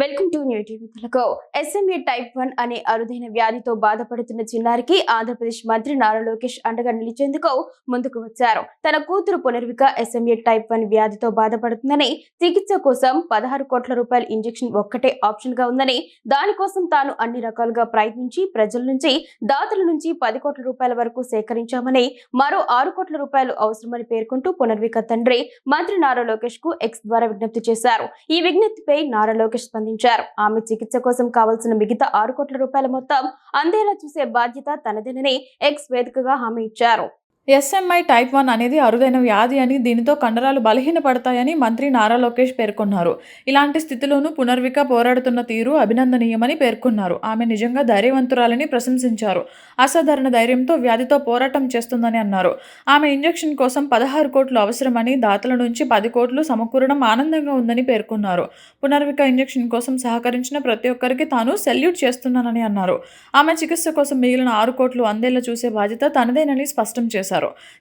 Welcome to new TV Telugu. SMA type 1 అనే అరుదైన వ్యాధితో బాధపడుతున్న చిన్నారికి ఆంధ్రప్రదేశ్ మంత్రి నారా లోకేష్ అండగా నిలిచేందుకు ముందుకు వచ్చారు. తన కూతురు పునర్విక SMA టైప్ 1 వ్యాధితో బాధపడుతుందని, చికిత్స కోసం 16 కోట్ల రూపాయల ఇంజెక్షన్ ఒక్కటే ఆప్షన్ గా ఉందని, దానికోసం తాను అన్ని రకాలుగా ప్రయత్నించి ప్రజల నుంచి, దాతల నుంచి 10 కోట్ల రూపాయల వరకు సేకరించామని, మరో 6 కోట్ల రూపాయలు అవసరమని పేర్కొంటూ పునర్విక తండ్రి మంత్రి నారా లోకేష్ కు ఎక్స్ ద్వారా విజ్ఞప్తి చేశారు. ఈ విజ్ఞప్తిపై నారా లోకేష్ స్పందించారు. ఆమె చికిత్స కోసం కావాల్సిన మిగతా 6 కోట్ల రూపాయల మొత్తం అందేలా చూసే బాధ్యత తనదేనని ఎక్స్ వేదికగా హామీ ఇచ్చారు. SMA టైప్ 1 అనేది అరుదైన వ్యాధి అని, దీనితో కండరాలు బలహీనపడతాయని మంత్రి నారా లోకేష్ పేర్కొన్నారు. ఇలాంటి స్థితిలోనూ పునర్విక పోరాడుతున్న తీరు అభినందనీయమని పేర్కొన్నారు. ఆమె నిజంగా ధైర్యవంతురాలని ప్రశంసించారు. అసాధారణ ధైర్యంతో వ్యాధితో పోరాటం చేస్తుందని అన్నారు. ఆమె ఇంజెక్షన్ కోసం 16 కోట్లు అవసరమని, దాతల నుంచి 10 కోట్లు సమకూరడం ఆనందంగా ఉందని పేర్కొన్నారు. పునర్విక ఇంజెక్షన్ కోసం సహకరించిన ప్రతి ఒక్కరికి తాను సెల్యూట్ చేస్తున్నానని అన్నారు. ఆమె చికిత్స కోసం మిగిలిన 6 కోట్లు అందేలా చూసే బాధ్యత తనదేనని స్పష్టం చేశారు.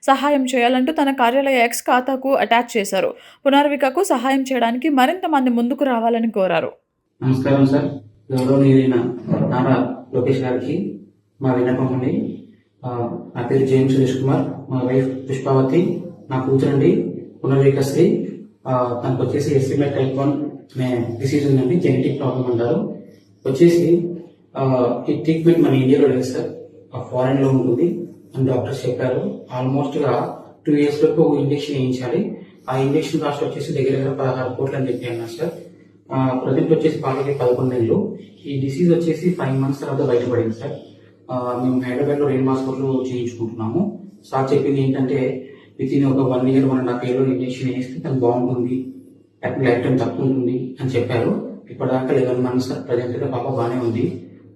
సహాయం చేయాలంటూ తన కార్యాలయ ఎక్స్ ఖాతాకు అటాచ్ చేశారు. పునర్వికకు సహాయం చేయడానికి మరింత మంది ముందుకు రావాలని కోరారు. నమస్కారం సార్. గౌరవనీయులైన నారా లోకేష్ గారికి మా విన్నపం అండి. నా పేరు జేఎం సురేష్ కుమార్, మా వైఫ్ పుష్పావతి, నా కూతురండి పునర్విక శ్రీ. తనకు వచ్చేసి SMA టైప్ 1 అనే డిసీజ్ ఉందండి, జెనెటిక్ ప్రాబ్లం అంటారు. వచ్చేసి ఈ ట్రీట్మెంట్ మన ఇండియాలో లేదు సార్, ఫారెన్ లో ఉంటుంది అని డాక్టర్స్ చెప్పారు. ఆల్మోస్ట్ గా 2 years వరకు ఇంజెక్షన్ వేయించాలి. ఆ ఇంజెక్షన్ కాస్ట్ వచ్చేసి దగ్గర 16 కోట్లు అని చెప్పి అన్నారు సార్. ప్రజెంట్ వచ్చేసి పాపకి 11 నెలలు. ఈ డిసీజ్ వచ్చేసి 5 months తర్వాత బయటపడింది సార్. మేము హైదరాబాద్ లో రెయిన్ హాస్పిటల్ చేయించుకుంటున్నాము. సార్ చెప్పింది ఏంటంటే వితిన్ ఒక 1 year 1.5 year ఇంజెక్షన్ వేస్తే తను బాగుంటుంది, లైఫ్ టైం తక్కువ ఉంటుంది అని చెప్పారు. ఇప్పటిదాకా 11 months సార్. ప్రజెంట్ అయితే పాప బాగానే ఉంది.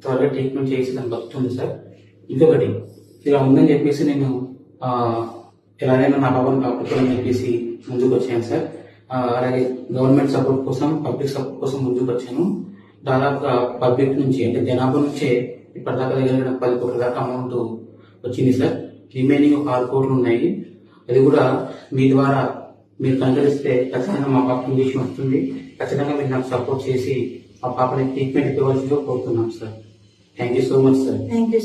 త్వరగా ట్రీట్మెంట్ చేసి తను బతుకుతుంది సార్. ఇంకొకటి ఇలా ఉందని చెప్పేసి నేను ఎలాగైనా నా పాపను కాపాడుకోవాలని చెప్పేసి ముందుకు వచ్చాను సార్. అలాగే గవర్నమెంట్ సపోర్ట్ కోసం, పబ్లిక్ సపోర్ట్ కోసం ముందుకు వచ్చాను. దాదాపుగా పబ్లిక్ నుంచి అంటే జనాభా నుంచే ఇప్పటిదాకా దగ్గర 10 కోట్ల దాకా అమౌంట్ వచ్చింది సార్. రిమైనింగ్ ఒక 6 కోట్లు ఉన్నాయి. అది కూడా మీ ద్వారా మీరు కనుగరిస్తే ఖచ్చితంగా మా పాప ఇంజక్షన్ వస్తుంది. ఖచ్చితంగా మీరు నాకు సపోర్ట్ చేసి మా పాపని ట్రీట్మెంట్ ఇవ్వాల్సిందిగా కోరుతున్నాం sir. Thank you so much sir. Thank you.